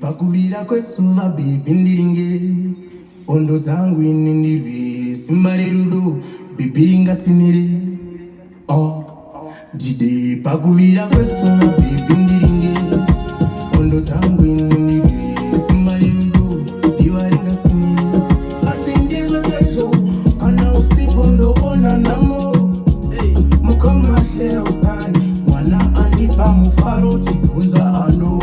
Pakuvira kwesuva baby ndiringe ondo dzangu ini ndiri simba rerudo baby ringasimire ndide pakuvira kwesuva baby ndiringe ondo dzangu ini ndiri simba rerudo diva ringasimire atindizwe kesho kana usipo ndoona namo mukoma Shelthang mwana andipa mufaro chibvunza ano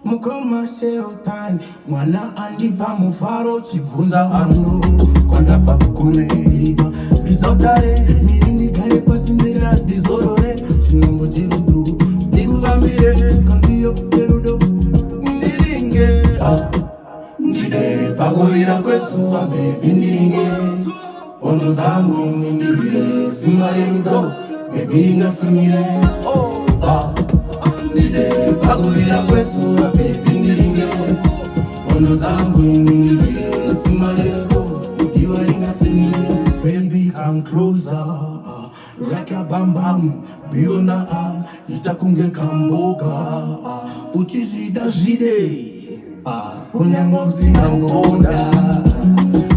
Mukoma Shelthang mwana andipa mufaro chibvunza ano kwandabva kukureba bizautare mirindi gare pasindira ndizorore chinongo cherudo ndikuvambire kanziyo yerudo ndiringe ndide pakuvira kwesuva baby ndiringe ondo dzangu ndivire simba rerudo baby ringasimire ndide pakuvira kwesuva baby ndiringe ondo dzangu ndivire simba rerudo diva ringasimire baby come closer rock your bam bam biona itakunge Kamubhoga uchizvida zvide kunyangozi nangoda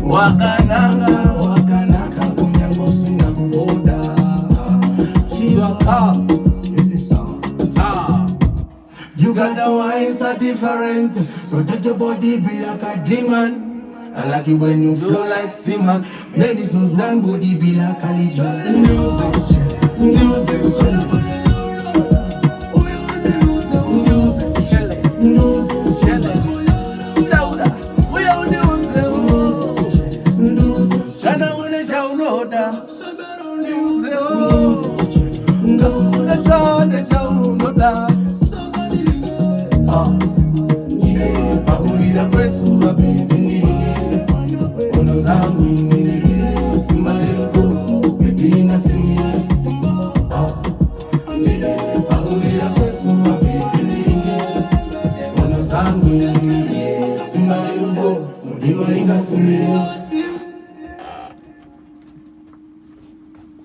wakanaka kunyangozi nakuboda chiva you got the wines are different. Protect your body, be like a demon. I like it when you flow like seaman. Many souls down body be like a legion. Pakuvira kwesuva baby ndiringe ondo dzangu ndivire simba rerudo baby ringasimire ndide pakuvira kwesuva baby ndiringe ondo dzangu ndivire simba rerudo diva ringasimire